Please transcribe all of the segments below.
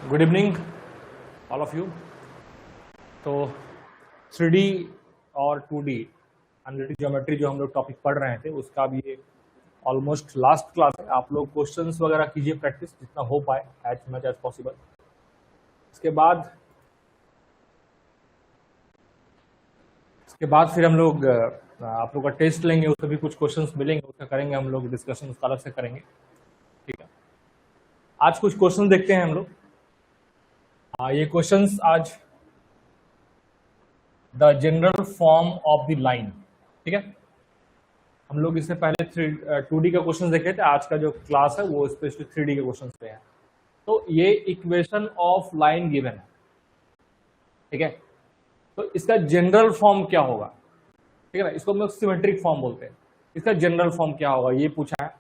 Good evening all of you. तो 3D और 2D analytic geometry जो हम लोग टॉपिक पढ़ रहे थे उसका भी ये ऑलमोस्ट लास्ट क्लास है। आप लोग क्वेश्चंस वगैरह कीजिए प्रैक्टिस जितना हो पाए एज मच एज पॉसिबल। इसके बाद फिर हम लोग आप लोग का टेस्ट लेंगे, उसमें भी कुछ क्वेश्चंस मिलेंगे, उसका करेंगे हम लोग डिस्कशन, उसका अलग से करेंगे। ठीक है, आज कुछ क्वेश्चन देखते हैं हम लोग। ये क्वेश्चंस आज the general form of the line. ठीक है, हम लोग इससे पहले 2D का क्वेश्चन देखे थे। आज का जो क्लास है वो स्पेशली 3D के क्वेश्चन पे है। तो ये इक्वेशन ऑफ लाइन गिवन है। ठीक है, तो इसका जनरल फॉर्म क्या होगा? ठीक है ना, इसको हम लोग सिमेट्रिक फॉर्म बोलते हैं। इसका जनरल फॉर्म क्या होगा ये पूछा है।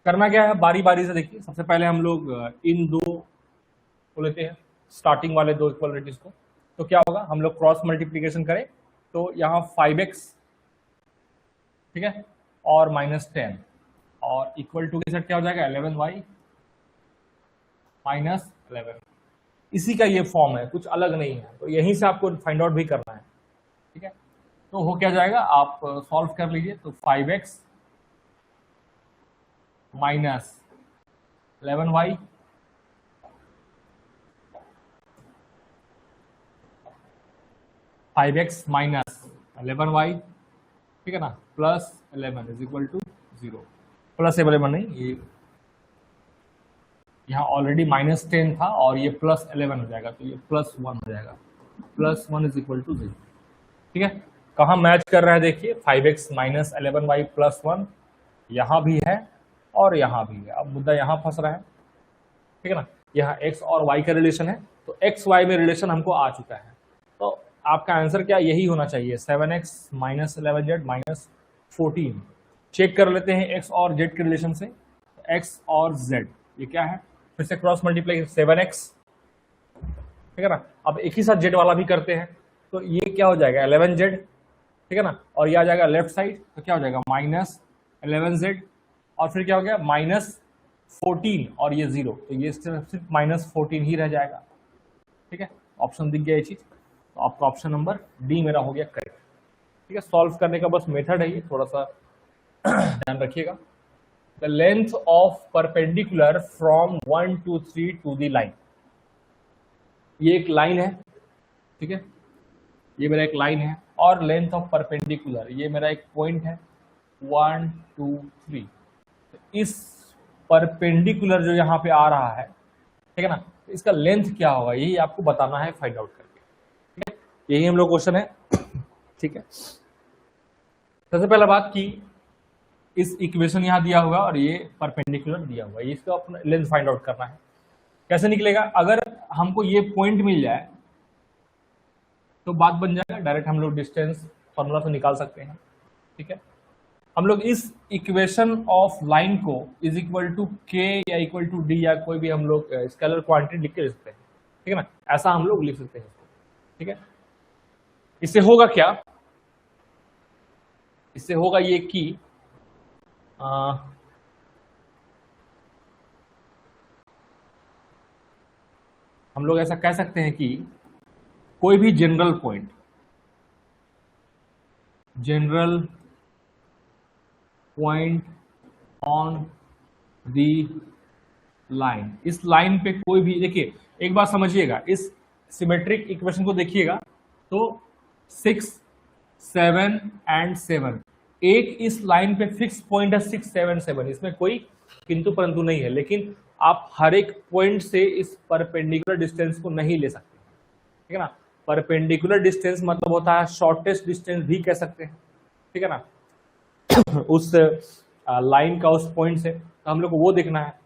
करना क्या है, बारी बारी से देखिए। सबसे पहले हम लोग इन दो को लेते हैं, स्टार्टिंग वाले दो इक्वालिटीज को। तो क्या होगा, हम लोग क्रॉस मल्टीप्लीकेशन करें तो यहाँ 5x, ठीक है, और -10 और इक्वल टू के साथ क्या हो जाएगा 11y -11। इसी का ये फॉर्म है, कुछ अलग नहीं है। तो यहीं से आपको फाइंड आउट भी करना है। ठीक है, तो हो क्या जाएगा, आप सॉल्व कर लीजिए। तो 5x -11y 5x -11y, ठीक है ना, +11 इज इक्वल टू 0। +11 नहीं, ये यहाँ ऑलरेडी -10 था और ये +11 हो जाएगा, तो ये +1 हो जाएगा। +1 इज इक्वल टू 0। ठीक है, कहाँ मैच कर रहा है देखिए, 5x -11y +1 यहाँ भी है और यहाँ भी है। अब मुद्दा यहाँ फंस रहा है। ठीक है ना, यहाँ x और y का रिलेशन है, तो x y में रिलेशन हमको आ चुका है। तो आपका आंसर क्या यही होना चाहिए, 7x -11z -14। चेक कर लेते हैं x और z के रिलेशन से। x और z ये क्या है, फिर से क्रॉस मल्टीप्लाई 7x, ठीक है ना। अब एक ही साथ z वाला भी करते हैं, तो ये क्या हो जाएगा 11z, ठीक है ना, और ये आ जाएगा लेफ्ट साइड, तो क्या हो जाएगा -11z, और फिर क्या हो गया -14 और ये 0, तो ये सिर्फ -14 ही रह जाएगा। ठीक है, ऑप्शन दिख गया ये चीज, तो आपका ऑप्शन नंबर डी मेरा हो गया करेक्ट। ठीक है, सॉल्व करने का बस मेथड है ये, थोड़ा सा ध्यान रखिएगा। The length of perpendicular from 1 to 3 to the line. ये एक लाइन है, ठीक है, ये मेरा एक लाइन है, और लेंथ ऑफ परपेंडिकुलर ये मेरा एक पॉइंट है 1 2 3। इस परपेंडिकुलर जो यहाँ पे आ रहा है, ठीक है ना, तो इसका लेंथ क्या होगा यही आपको बताना है फाइंड आउट करके। ठीक है, यही हम लोग क्वेश्चन है। ठीक है, सबसे पहला बात की इस इक्वेशन यहाँ दिया हुआ और ये परपेंडिकुलर दिया हुआ है, इसका अपना लेंथ फाइंड आउट करना है। कैसे निकलेगा, अगर हमको ये पॉइंट मिल जाए तो बात बन जाएगा, डायरेक्ट हम लोग डिस्टेंस फॉर्मूला से निकाल सकते हैं। ठीक है, हम लोग इस इक्वेशन ऑफ लाइन को इज इक्वल टू के या इक्वल टू डी या कोई भी हम लोग स्केलर क्वांटिटी लिख के लिख सकते हैं। ठीक है ना, ऐसा हम लोग लिख सकते हैं इसको। ठीक है, इससे होगा क्या, इससे होगा ये कि हम लोग ऐसा कह सकते हैं कि कोई भी general point, general point on the line, इस लाइन पे कोई भी, देखिए एक बात समझिएगा, इस सिमेट्रिक इक्वेशन को देखिएगा तो 6 7 एंड 7, एक इस लाइन पे फिक्स पॉइंट है 6 7 7, इसमें कोई किंतु परंतु नहीं है। लेकिन आप हर एक पॉइंट से इस परपेंडिकुलर डिस्टेंस को नहीं ले सकते। ठीक है ना, परपेंडिकुलर डिस्टेंस मतलब होता है शॉर्टेस्ट डिस्टेंस भी कह सकते हैं। ठीक है ना, उस लाइन का उस पॉइंट से, तो हम लोग को वो देखना है।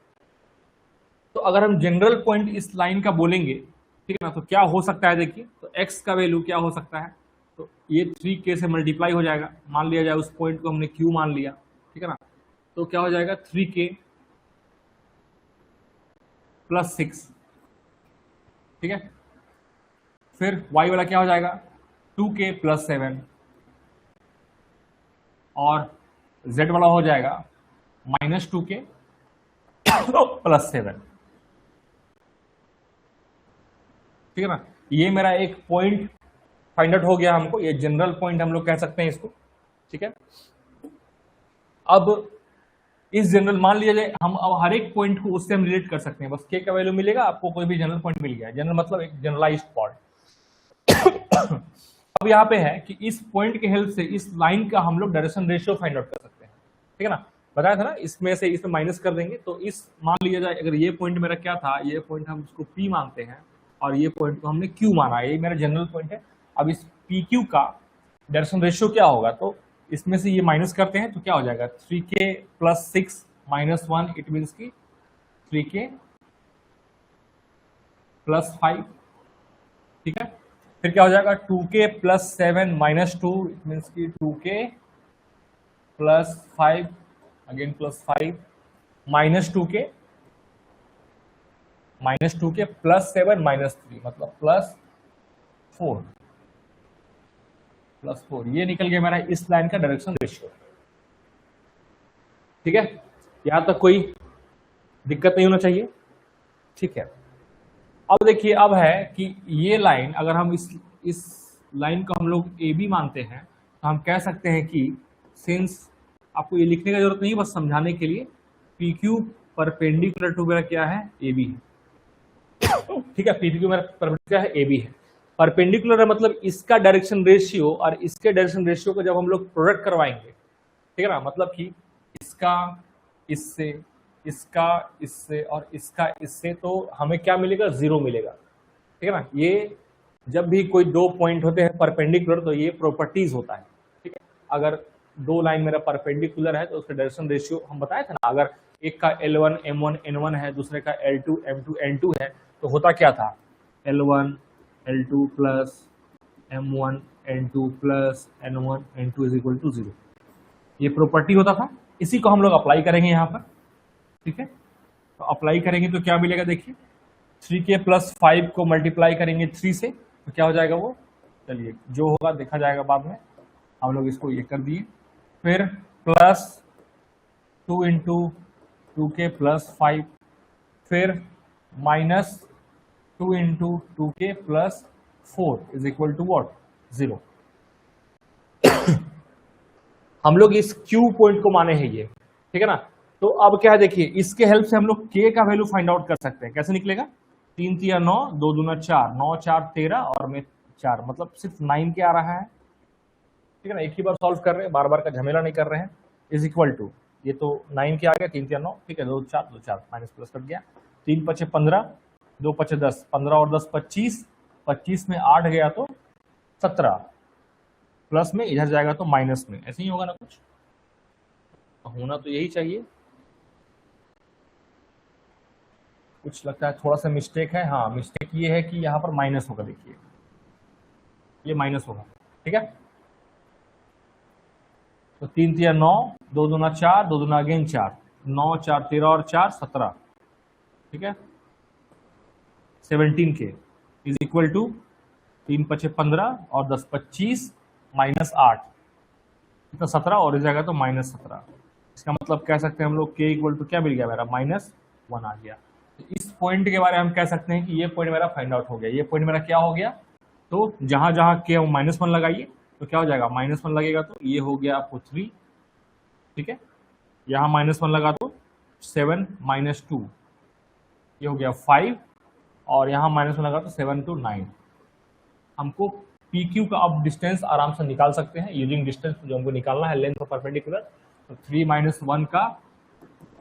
तो अगर हम जनरल पॉइंट इस लाइन का बोलेंगे, ठीक है ना, तो क्या हो सकता है देखिए, तो x का वैल्यू क्या हो सकता है, तो ये 3k से मल्टीप्लाई हो जाएगा, मान लिया जाए उस पॉइंट को हमने q मान लिया। ठीक है ना, तो क्या हो जाएगा 3k + 6। ठीक है, फिर y वाला क्या हो जाएगा 2k + 7, और z वाला हो जाएगा -2k + 7। ठीक है ना। ये मेरा एक पॉइंट फाइंड आउट हो गया हमको, ये जनरल पॉइंट हम लोग कह सकते हैं इसको, ठीक है। अब इस जनरल मान लिया जाए हम अब हर एक पॉइंट को उससे हम रिलेट कर सकते हैं, बस के का वैल्यू मिलेगा आपको, कोई भी जनरल पॉइंट मिल गया। जनरल मतलब एक जनरलाइज्ड पॉइंट। अब यहाँ पे है कि इस पॉइंट के हेल्प से इस लाइन का हम लोग डायरेक्शन रेशियो फाइंड आउट कर सकते हैं, ठीक है ना। बताया था ना, इसमें से इसमें माइनस कर देंगे तो इस मान लिया जाए अगर ये पॉइंट मेरा क्या था, ये पॉइंट हम इसको P मानते हैं और ये पॉइंट को हमने Q माना, ये मेरा जनरल पॉइंट है। अब इस PQ का डायरेक्शन रेशियो क्या होगा, तो इसमें से ये माइनस करते हैं तो क्या हो जाएगा 3k + 6 - 1, इट मीन्स की 3k + 5, ठीक है। फिर क्या हो जाएगा 2k + 7 - 2, इट मीन्स की 2k + 5 अगेन +5 -2k + 7 - 3 मतलब +4 ये निकल गया मेरा इस लाइन का डायरेक्शन रेशियो, ठीक है। यहां तक कोई दिक्कत नहीं होना चाहिए, ठीक है। अब देखिए, अब है कि ये लाइन अगर हम इस लाइन को हम लोग ए बी मानते हैं तो हम कह सकते हैं कि सिंस, आपको ये लिखने का जरूरत नहीं, बस समझाने के लिए, पी क्यू परपेंडिकुलर टू मेरा क्या है ए बी है, ठीक है। पी क्यू मेरा परपेंडिकुलर है ए बी है, परपेंडिकुलर है मतलब इसका डायरेक्शन रेशियो और इसके डायरेक्शन रेशियो को जब हम लोग प्रोडक्ट करवाएंगे, ठीक है ना, मतलब कि इसका इससे, इसका इससे और इसका इससे, तो हमें क्या मिलेगा 0 मिलेगा, ठीक है ना। ये जब भी कोई दो पॉइंट होते हैं परपेंडिकुलर तो ये प्रॉपर्टीज होता है, ठीक है। अगर दो लाइन मेरा परपेंडिकुलर है तो उसका डायरेक्शन रेशियो हम बताए थे ना, अगर एक का L1 M1 N1 है, दूसरे का L2 M2 N2 है, तो होता क्या था L1 L2 + M1 N2 + N1 N2 = 0, ये प्रॉपर्टी होता था। इसी को हम लोग अप्लाई करेंगे यहाँ पर, ठीक है। तो अप्लाई करेंगे तो क्या मिलेगा, देखिए 3k + 5 को मल्टीप्लाई करेंगे 3 से तो क्या हो जाएगा वो, चलिए जो होगा देखा जाएगा बाद में, हम लोग इसको ये कर दिए। फिर +2 × 2k + 5, फिर -2 × 2k + 4 = what 0। हम लोग इस Q पॉइंट को माने हैं ये, ठीक है ना। तो अब क्या है, देखिए इसके हेल्प से हम लोग K का वैल्यू फाइंड आउट कर सकते हैं। कैसे निकलेगा, 3 × 3 = 9, 2 × 2 = 4, 9 × 4 = 13 और में 4, मतलब सिर्फ 9 के आ रहा है, ठीक है ना। एक ही बार सॉल्व कर रहे हैं, बार बार का झमेला नहीं कर रहे हैं। = ये तो 9 के आ गया, 3 × 3 = 9, ठीक है। 2 × 4 = 4 माइनस प्लस कट गया, 3 × 5 = 15, 2 × 5 = 10, 15 और 10 = 25, 25 में 8 गया तो 17, प्लस में इधर जाएगा तो माइनस में, ऐसे ही होगा ना, कुछ होना तो यही चाहिए। कुछ लगता है थोड़ा सा मिस्टेक है, हाँ मिस्टेक ये है कि यहाँ पर माइनस होगा, देखिए ये माइनस होगा, ठीक है। तो 3 × 3 = 9, 2 × 2 = 4, 2 × 2 अगेन 4, 9 × 4 = 13 और 4 = 17, ठीक है। 17k = 3 × 5 = 15 और 10 = 25 -8, तो 17 और इस जाएगा तो -17। इसका मतलब कह सकते हैं हम लोग k = क्या मिल गया मेरा -1 आ गया। तो इस पॉइंट के बारे में हम कह सकते हैं कि ये पॉइंट मेरा फाइंड आउट हो गया। ये पॉइंट मेरा क्या हो गया, तो जहां जहां k -1 लगाइए तो क्या हो जाएगा, -1 लगेगा तो ये हो गया आपको 3, ठीक है। यहाँ -1 लगा तो 7 - 2 ये हो गया 5 और यहाँ -1 लगा तो 7 to 9। हमको PQ का अब डिस्टेंस आराम से निकाल सकते हैं यूजिंग डिस्टेंस जो हमको निकालना है, लेंथ ऑफ परपेंडिकुलर। तो 3 - 1 का,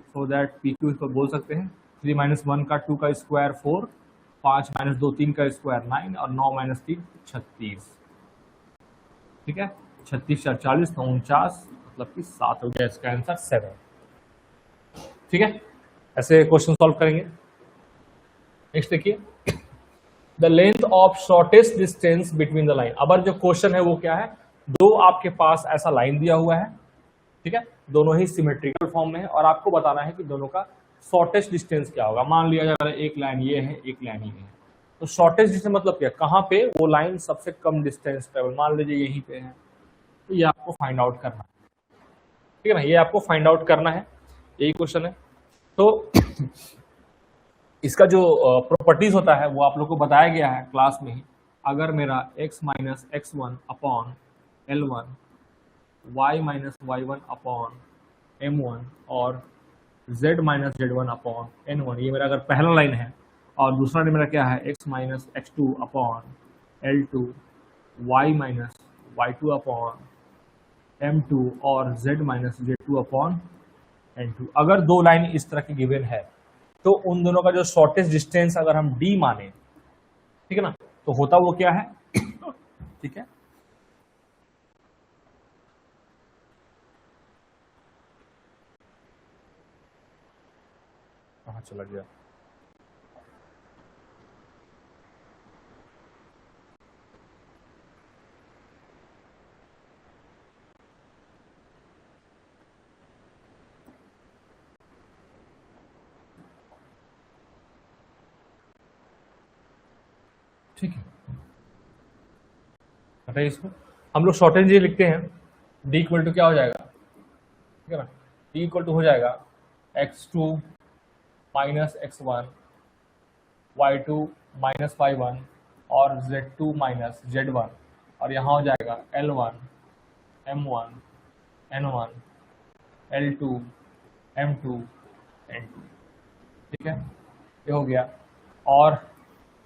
सो दैट PQ इसको बोल सकते हैं 3 - 1 का 2 का स्क्वायर 4, 5 - 2 3 का स्क्वायर 9 और 9 - 3 36, ठीक है। 36 × 4 = 40, 9 × 49, मतलब कि 7 हो गया, इसका आंसर 7, ठीक है। ऐसे क्वेश्चन सॉल्व करेंगे। नेक्स्ट देखिए, the length of shortest distance between the line. अब जो क्वेश्चन है वो क्या है, दो आपके पास ऐसा लाइन दिया हुआ है, ठीक है, दोनों ही सिमेट्रिकल फॉर्म में है और आपको बताना है कि दोनों का शॉर्टेस्ट डिस्टेंस क्या होगा। मान लिया जाए एक लाइन ये है, एक लाइन ये है, तो शॉर्टेस्ट डिस्टेंस मतलब क्या, कहाँ पे वो लाइन सबसे कम डिस्टेंस ट्रेवल, मान लीजिए यहीं पे है, तो ये आपको फाइंड आउट करना है, ठीक है ना, ये आपको फाइंड आउट करना है, यही क्वेश्चन है। तो इसका जो प्रॉपर्टीज होता है वो आप लोग को बताया गया है क्लास में ही। अगर मेरा x minus x one upon l one, y minus y one upon m one और z minus z one upon n one, ये मेरा अगर पहला लाइन है, और दूसरा लाइन मेरा क्या है x minus x two upon l two, y minus y two upon m two और z minus z two upon n two. अगर दो लाइन इस तरह की गिवन है तो उन दोनों का जो शॉर्टेस्ट डिस्टेंस अगर हम d माने, ठीक है ना, तो होता वो क्या है ठीक है, कहाँ चला गया, ठीक है, हटाइए इसको। हम लोग शॉर्टेज ये लिखते हैं, d इक्वल टू क्या हो जाएगा, ठीक है ना, d इक्वल टू हो जाएगा x2 minus x one, y two minus y one और z2 माइनस जेड वन, और यहाँ हो जाएगा l1 m1 n1 l2 m2 n2, ठीक है, ये हो गया। और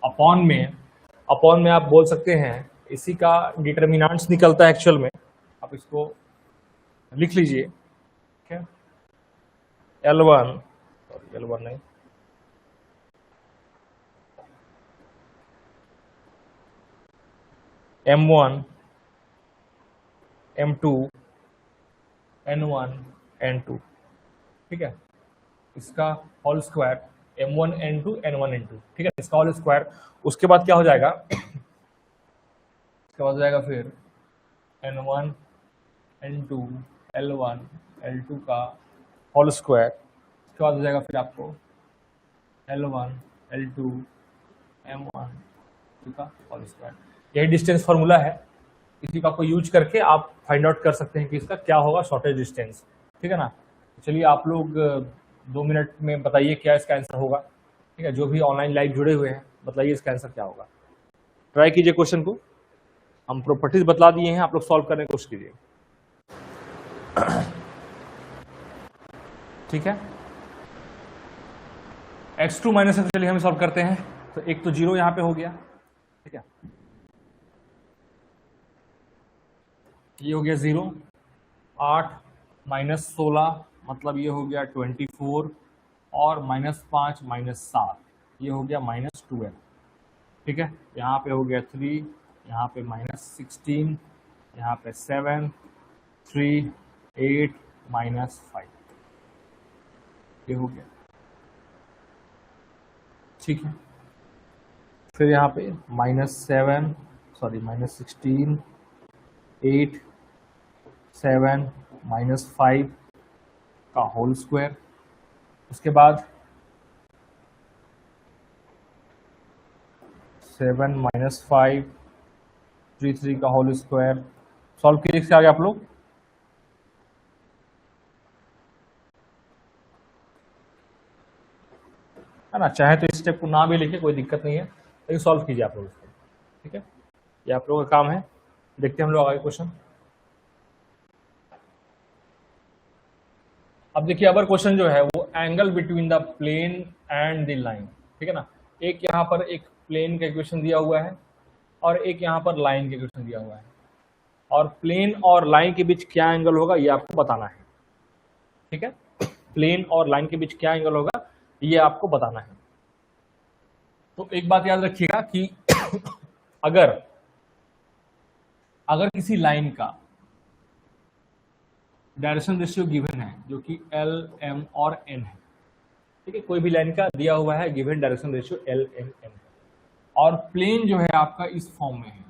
अपॉन में आप बोल सकते हैं इसी का डिटर्मिनेंट्स निकलता है एक्चुअल में, आप इसको लिख लीजिए, ठीक है, L1 नहीं, M1 M2 N1 N2, ठीक है, इसका whole square M1 N2 N1 N2, ठीक है, इसका होल स्क्वायर। उसके बाद क्या हो जाएगा, इसके बाद हो जाएगा फिर N1 N2 L1 L2 का होल स्क्वायर। इसके बाद हो जाएगा फिर आपको L1 L2 M1 L2 का होल स्क्वायर। यही डिस्टेंस फॉर्मूला है, इसी का को यूज करके आप फाइंड आउट कर सकते हैं कि इसका क्या होगा शॉर्टेज डिस्टेंस, ठीक है ना। चलिए आप लोग 2 मिनट में बताइए क्या इसका आंसर होगा, ठीक है, जो भी ऑनलाइन लाइव जुड़े हुए हैं बताइए इसका आंसर क्या होगा। ट्राई कीजिए क्वेश्चन को, हम प्रॉपर्टीज बतला दिए हैं, आप लोग सॉल्व करने की कोशिश कीजिए, ठीक है। x2 माइनस एक्स, चलिए हम सॉल्व करते हैं। तो एक तो जीरो यहाँ पे हो गया, ठीक है, ये हो गया 0, 8 माइनस 16 मतलब ये हो गया 24, और -5 -7 ये हो गया -12, ठीक है। यहाँ पे हो गया 3, यहाँ पे -16, यहाँ पे 7, 3, 8 -5, ये हो गया, ठीक है। फिर यहाँ पे -7 सॉरी -16, 8 7 -5 का होल स्क्वायर। उसके बाद 7 -5 3 का होल स्क्वायर। सॉल्व कीजिए इससे आगे आप लोग, है ना, चाहे तो इस स्टेप को ना भी लिखे कोई दिक्कत नहीं है, लेकिन सॉल्व कीजिए आप लोग इसको, ठीक है, ये आप लोगों का काम है। देखते हैं हम लोग आगे क्वेश्चन। अब देखिए अबर क्वेश्चन जो है वो angle between the plane and the line, ठीक है ना। एक यहाँ पर एक प्लेन का इक्वेशन दिया हुआ है और एक यहाँ पर लाइन का इक्वेशन दिया हुआ है, और प्लेन और लाइन के बीच क्या एंगल होगा ये आपको बताना है, ठीक है। प्लेन और लाइन के बीच क्या एंगल होगा ये आपको बताना है। तो एक बात याद रखिएगा कि अगर किसी लाइन का डायरेक्शन रेशियो गिवन है जो कि L, M और N है, ठीक है, कोई भी लाइन का दिया हुआ है given direction ratio L, M, N, और प्लेन जो है आपका इस फॉर्म में है।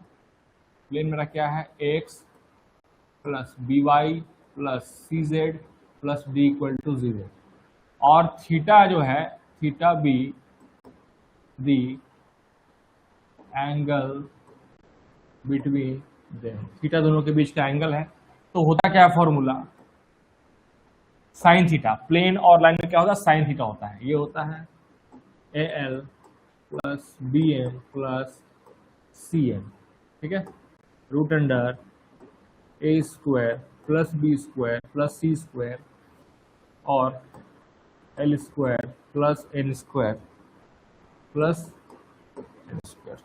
प्लेन मेरा क्या है, x plus by plus cz plus d equal to 0, और थीटा जो है theta be the angle between them, theta दोनों के बीच का एंगल है। तो होता क्या है फॉर्मूला, साइन थीटा। प्लेन और लाइन में क्या होता है, साइन थीटा होता है, ये होता है A L plus B M plus C M, ठीक है, root under A square plus B square plus C square और L square plus N square plus N square,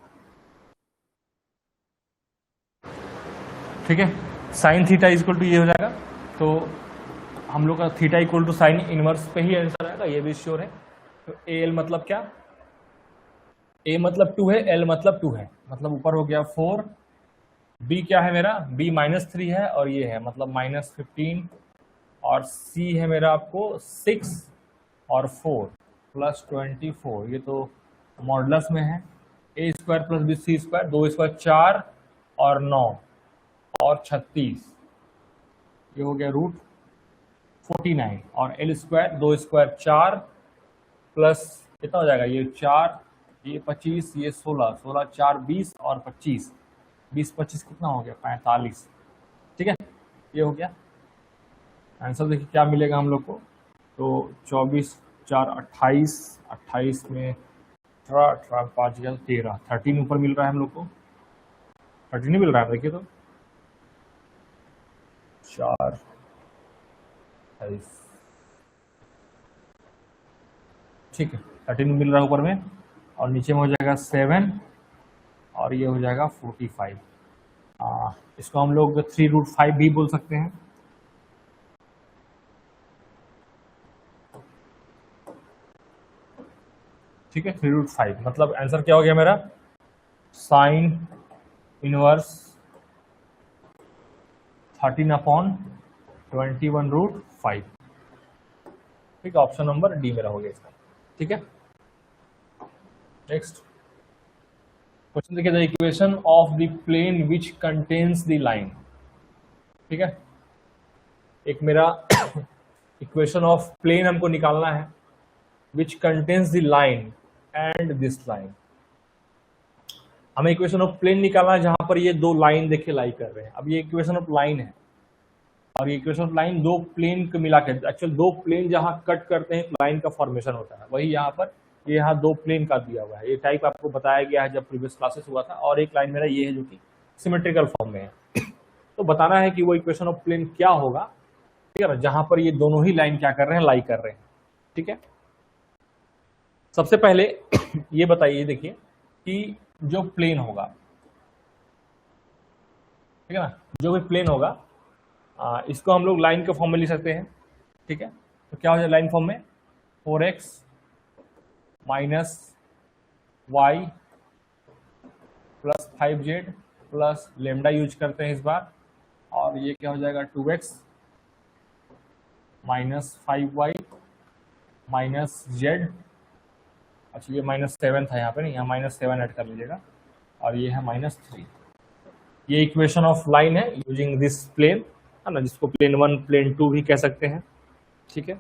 ठीक है। साइन थीटा इक्वल टू ये हो जाएगा, तो हम लोग का theta equal to sine inverse पे ही आंसर आएगा, ये भी श्योर है। तो ए एल मतलब क्या, ए मतलब 2 है, एल मतलब 2 है, मतलब ऊपर हो गया 4, बी क्या है मेरा, बी -3 है और ये है मतलब -15, और सी है मेरा आपको 6 और 4 प्लस 24, ये तो मॉडुलस में है। A square plus B C square, 2 square 4 और 9 और 36, ये हो गया रूट 49, और एल स्क्वायर 2 स्क्वायर 4 प्लस कितना हो जाएगा, ये 4 ये 25 ये 16, 16 4 20 और 25, 20 25 कितना हो गया 45, ठीक है। ये हो गया आंसर। देखिए क्या मिलेगा हम लोग को, तो 24 4 28, 28 में 18 18 5 13, 13 ऊपर मिल रहा है हम लोग को, 13 नहीं मिल रहा है, देखिए तो 4 28, ठीक है, 13 मिल रहा है ऊपर में, और नीचे में हो जाएगा 7 और ये हो जाएगा 45। इसको हम लोग 3√5 भी बोल सकते हैं, ठीक है। 3√5 मतलब आंसर क्या हो गया मेरा, साइन इनवर्स 13/21√5, ठीक है। ऑप्शन नंबर डी मेरा हो गया इसका, ठीक है। नेक्स्ट क्वेश्चन देखिए, the equation of the plane which contains the line, ठीक है। एक मेरा इक्वेशन ऑफ प्लेन हमको निकालना है, विच contains the line and this line. हमें इक्वेशन ऑफ प्लेन निकालना है जहां पर ये दो लाइन देखिए लाई कर रहे हैं। अब ये इक्वेशन ऑफ लाइन है और ये इक्वेशन ऑफ लाइन दो प्लेन को मिला के, एक्चुअल दो प्लेन जहां कट करते हैं लाइन का फॉर्मेशन होता है, वही यहाँ पर ये यहाँ दो प्लेन का दिया हुआ है। ये टाइप आपको बताया गया है जब प्रीवियस क्लासेस हुआ था, और एक लाइन मेरा ये है जो कि सिमेट्रिकल फॉर्म में है। तो बताना है कि वो इक्वेशन ऑफ प्लेन क्या होगा, ठीक है ना, जहां पर ये दोनों ही लाइन क्या कर रहे हैं, लाई कर रहे हैं, ठीक है। सबसे पहले ये बताइए, देखिए कि जो प्लेन होगा, ठीक है ना, जो भी प्लेन होगा इसको हम लोग लाइन के फॉर्म में लिख सकते हैं, ठीक है। तो क्या हो जाए लाइन फॉर्म में, 4x minus y plus 5z plus lambda use करते हैं इस बार, और ये क्या हो जाएगा 2x minus 5y minus z, अच्छा ये -7 था यहाँ पे, नहीं यहाँ -7 ऐड कर लीजिएगा, और ये है -3। ये इक्वेशन ऑफ लाइन है यूजिंग दिस प्लेन, है ना, जिसको प्लेन 1 प्लेन 2 भी कह सकते हैं, ठीक है।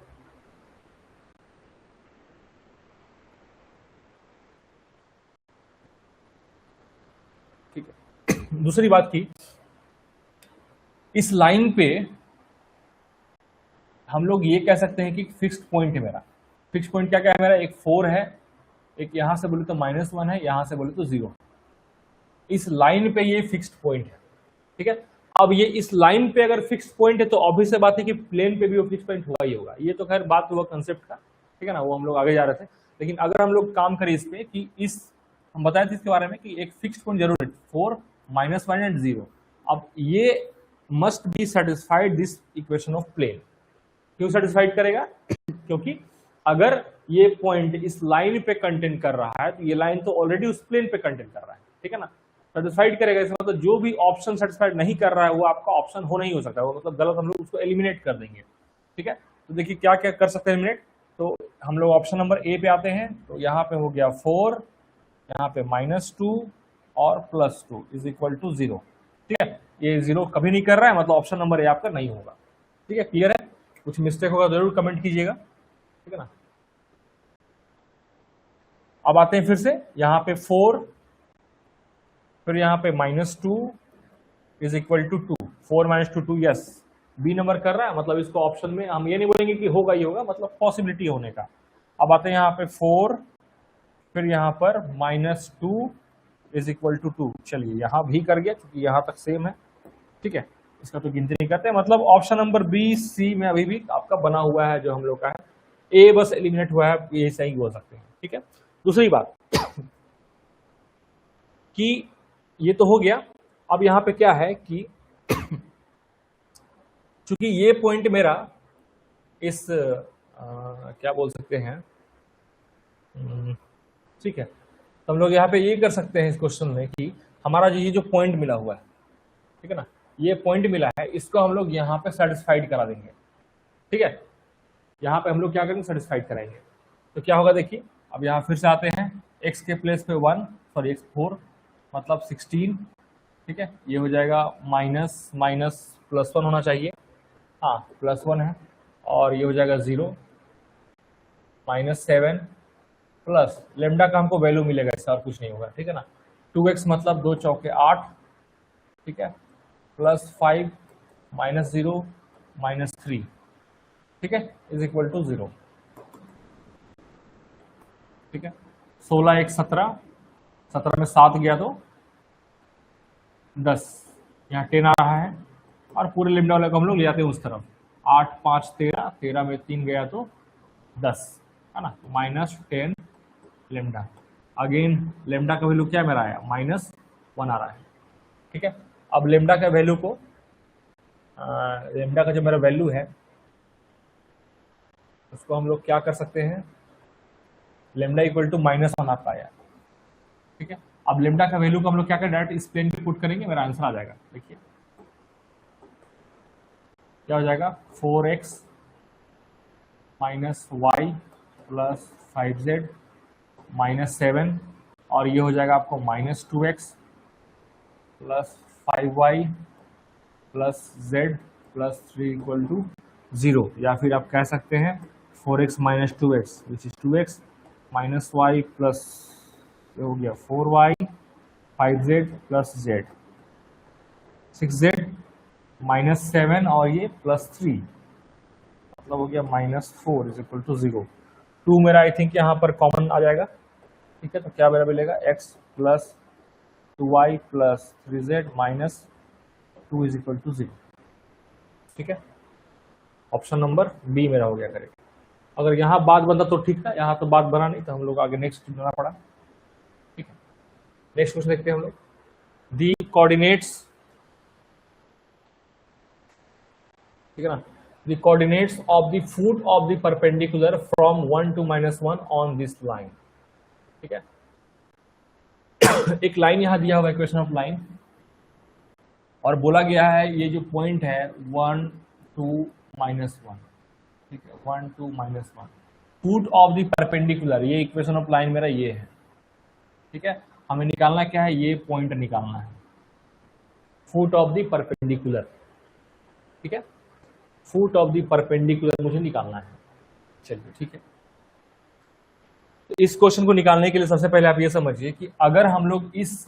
ठीक है, दूसरी बात की, इस लाइन पे हम लोग ये कह सकते हैं कि फिक्स्ड पॉइंट है मेरा। फिक्स्ड पॉइंट क्या क्या है मेरा, एक 4 है, एक यहां से बोले तो -1 है, यहां से बोले तो 0। इस लाइन पे ये फिक्स्ड पॉइंट है, ठीक है। अब ये इस लाइन पे अगर फिक्स्ड पॉइंट है तो ऑब्वियस सी बात है कि प्लेन पे भी वो फिक्स्ड पॉइंट होगा ही होगा। ये तो खैर बात हुआ कंसेप्ट का, ठीक है ना, वो हम लोग आगे जा रहे थे। लेकिन अगर हम लोग काम करें इस पे कि इस, हम बताए थे इसके बारे में कि एक फिक्स्ड पॉइंट जरूर है, 4 -1 एंड 0। अब ये must be satisfied this equation of plane. क्यों सेटिस्फाइड करेगा, क्योंकि अगर ये पॉइंट इस लाइन पे कंटेंट कर रहा है तो ये लाइन तो ऑलरेडी उस प्लेन पे कंटेंट कर रहा है, ठीक है ना, सेटिस्फाइड करेगा। इसका मतलब जो भी ऑप्शन सेटिस्फाइड नहीं कर रहा है वो आपका ऑप्शन हो नहीं हो सकता, वो मतलब गलत, हम लोग उसको एलिमिनेट कर देंगे, ठीक है। तो देखिए क्या क्या कर सकते हैं एलिमिनेट, तो हम लोग ऑप्शन नंबर ए पे आते हैं, तो यहाँ पे हो गया 4, यहाँ पे -2 और +2 इज इक्वल टू 0, ठीक है। ये 0 कभी नहीं कर रहा है, मतलब ऑप्शन नंबर ए आपका नहीं होगा, ठीक है। क्लियर है, कुछ मिस्टेक होगा जरूर कमेंट कीजिएगा, ठीक है ना। अब आते हैं फिर से यहाँ पे 4, फिर यहाँ पे -2 is equal to 2, 4 - 2 2, yes B number कर रहा है, मतलब इसको ऑप्शन में हम ये नहीं बोलेंगे कि होगा ही होगा, मतलब पॉसिबिलिटी होने का। अब आते हैं यहाँ पे 4 फिर यहाँ पर -2 इज इक्वल टू 2। चलिए यहाँ भी कर गया क्योंकि यहाँ तक सेम है, ठीक है, इसका तो गिनती नहीं करते। मतलब ऑप्शन नंबर बी सी में अभी भी आपका बना हुआ है जो हम लोग का है, ए बस एलिमिनेट हुआ है, ये सही हो सकते हैं, ठीक है। दूसरी बात कि ये तो हो गया। अब यहाँ पे क्या है कि चूंकि ये पॉइंट मेरा इस क्या बोल सकते हैं, ठीक है, तो हम लोग यहाँ पे ये कर सकते हैं इस क्वेश्चन में कि हमारा ये जो पॉइंट मिला हुआ है, ठीक है ना, ये पॉइंट मिला है, इसको हम लोग यहाँ पे सेटिस्फाइड करा देंगे, ठीक है। यहाँ पे हम लोग क्या करेंगे, सेटिस्फाइड कराएंगे। तो क्या होगा देखिए, अब यहाँ फिर से आते हैं, x के प्लेस पे 1 सॉरी x 4 मतलब 16, ठीक है, ये हो जाएगा माइनस माइनस +1 होना चाहिए, हाँ +1 है, और ये हो जाएगा 0 -7 प्लस लेमडा का हमको वैल्यू मिलेगा, इससे और कुछ नहीं होगा, ठीक है ना। 2x मतलब 2 चौके 8, ठीक है, +5 -0 -3, ठीक है, इज इक्वल टू 0, ठीक है। 16 1 17, 17 में 7 गया तो 10, यहाँ 10 आ रहा है, और पूरे लेमडा वाले को हम लोग ले जाते हैं उस तरफ, 8 5 13, 13 में 3 गया तो 10, है ना, -10 लेमडा। अगेन लेमडा का वैल्यू क्या मेरा आया, -1 आ रहा है, ठीक है। अब लेमडा का वैल्यू को लेमडा का जो मेरा वैल्यू है उसको हम लोग क्या कर सकते हैं, लेमडा इक्वल टू -1 आपका आया, ठीक है। अब लेमडा का वैल्यू को हम लोग क्या करें, डायरेक्ट इस प्लेन पे पुट करेंगे, मेरा आंसर आ जाएगा। देखिए क्या हो जाएगा, 4x -y + 5z -7, और ये हो जाएगा आपको -2x + 5y + z + 3 = 0, या फिर आप कह सकते हैं 4x - 2x which is 2x -y plus ये हो गया 4y 5z + z 6z -7 और ये +3 मतलब हो गया -4 इज इक्वल टू 0। 2 मेरा आई थिंक यहाँ पर कॉमन आ जाएगा, ठीक है। तो क्या मेरा मिलेगा, x + 2y + 3z - 2 is equal to 0, ठीक है। ऑप्शन नंबर बी मेरा हो गया करेक्ट। अगर यहाँ बात बनता तो ठीक था, यहाँ तो बात बना नहीं, तो हम लोग आगे नेक्स्ट बनाना पड़ा, ठीक है। नेक्स्ट क्वेश्चन देखते हैं हम लोग, दी कोऑर्डिनेट्स, ठीक है ना, the coordinates of the foot of the perpendicular from 1 to -1 on this line, ठीक है। एक लाइन यहां दिया हुआ है, इक्वेशन ऑफ लाइन, और बोला गया है ये जो पॉइंट है 1 2 -1, ठीक है, 1 2 -1 फुट ऑफ द परपेंडिकुलर, ये इक्वेशन ऑफ लाइन मेरा ये है, ठीक है। हमें निकालना क्या है, ये पॉइंट निकालना है, फुट ऑफ द परपेंडिकुलर, ठीक है, फुट ऑफ द परपेंडिकुलर मुझे निकालना है। चलिए ठीक है, तो इस क्वेश्चन को निकालने के लिए सबसे पहले आप ये समझिए कि अगर हम लोग इस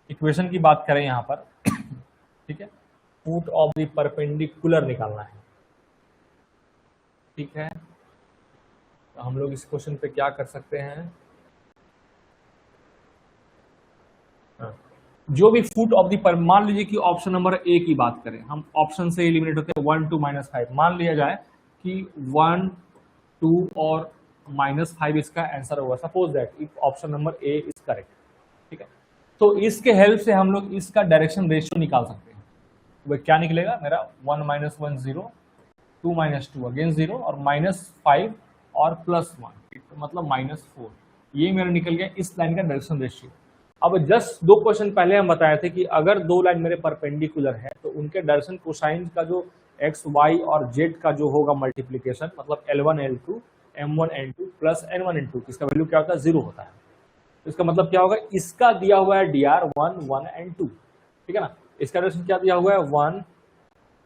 इक्वेशन की बात करें यहां पर, ठीक है, फुट ऑफ द परपेंडिकुलर निकालना है, ठीक है। तो हम लोग इस क्वेश्चन पे क्या कर सकते हैं, जो भी फुट ऑफ दी पर, मान लीजिए कि ऑप्शन नंबर ए की बात करें, हम ऑप्शन से एलिमिनेट होते हैं 1 2 -5, मान लिया जाए कि 1 2 और -5 इसका आंसर होगा, suppose that if option number A is correct, ठीक है। तो इसके हेल्प से हम लोग इसका डायरेक्शन रेशियो निकाल सकते हैं। वह क्या निकलेगा मेरा, 1 - 1 0, 2 - 2 अगेन 0, और -5 और +1 मतलब -4, ये मेरा निकल गया इस लाइन का डायरेक्शन रेशियो। अब जस्ट 2 क्वेश्चन पहले हम बताए थे कि अगर 2 लाइन मेरे परपेंडिकुलर है तो उनके डायरेक्शन कोसाइन का जो x y और z का जो होगा मल्टीप्लीकेशन, मतलब L1 L2 M1 N2 plus N1 N2, इसका वैल्यू क्या होता है, 0 होता है। तो इसका मतलब क्या होगा, इसका दिया हुआ है dr 1 1 and 2, ठीक है ना, इसका डायरेक्शन क्या दिया हुआ है 1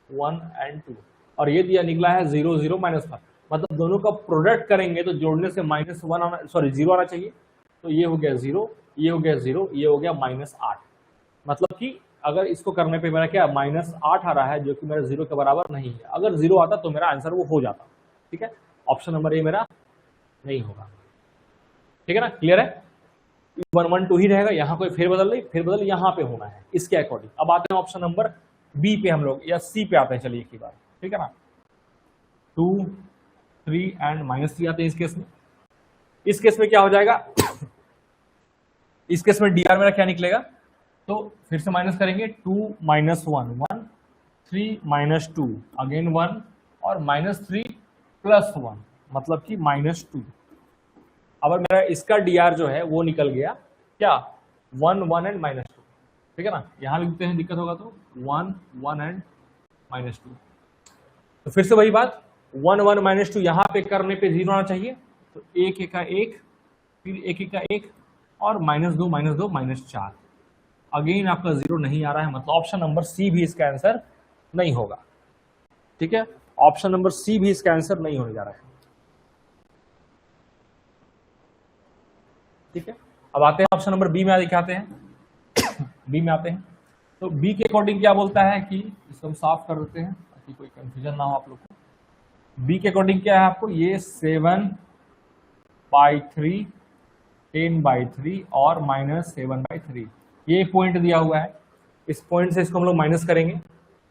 1 and 2, और ये दिया निकला है 0 0 -1, मतलब दोनों का प्रोडक्ट करेंगे तो जोड़ने से -1 आना, सॉरी 0 आना चाहिए। तो ये हो गया 0, ये हो गया 0, ये हो गया -8, मतलब कि अगर इसको करने पे मेरा क्या -8 आ रहा है, जो कि मेरा 0 के बराबर नहीं है। अगर 0 आता तो मेरा आंसर वो हो जाता, ठीक है। ऑप्शन नंबर ए मेरा नहीं होगा, ठीक है ना, क्लियर है। 1 1 2 ही रहेगा, यहाँ कोई फेरबदल यहाँ पे होना है इसके अकॉर्डिंग। अब आते हैं ऑप्शन नंबर बी पे हम लोग, या सी पे आते हैं, चलिए एक ही बार, ठीक है ना। 2 3 एंड -3 आते हैं इस केस में। इस केस में क्या हो जाएगा इस केस में dr मेरा क्या निकलेगा, तो फिर से माइनस करेंगे, 2 - 1 1 3 - 2 अगेन 1 और -3 + 1 मतलब कि -2। अब मेरा इसका dr जो है वो निकल गया क्या, 1 1 एंड -2, ठीक है ना। यहां लिखते हैं दिक्कत होगा तो 1 1 एंड -2। तो फिर से वही बात, 1 1 -2 यहां पे करने पे 0 आना चाहिए, तो 1 1 का 1, फिर 1 1 का 1 और -2 -4। अगेन आपका 0 नहीं आ रहा है, मतलब ऑप्शन नंबर सी भी इसका आंसर नहीं होगा, ठीक है। ऑप्शन नंबर सी भी इसका आंसर नहीं होने जा रहा है, ठीक है। अब आते हैं ऑप्शन नंबर बी में, दिखाते हैं बी में आते हैं। तो बी के अकॉर्डिंग क्या बोलता है कि इसको हम साफ कर देते हैं ताकि कोई कंफ्यूजन ना हो आप लोग को। बी के अकॉर्डिंग क्या है आपको, ये 7/3 10/3 और -7/3 ये पॉइंट दिया हुआ है। इस पॉइंट से इसको हम लोग माइनस करेंगे,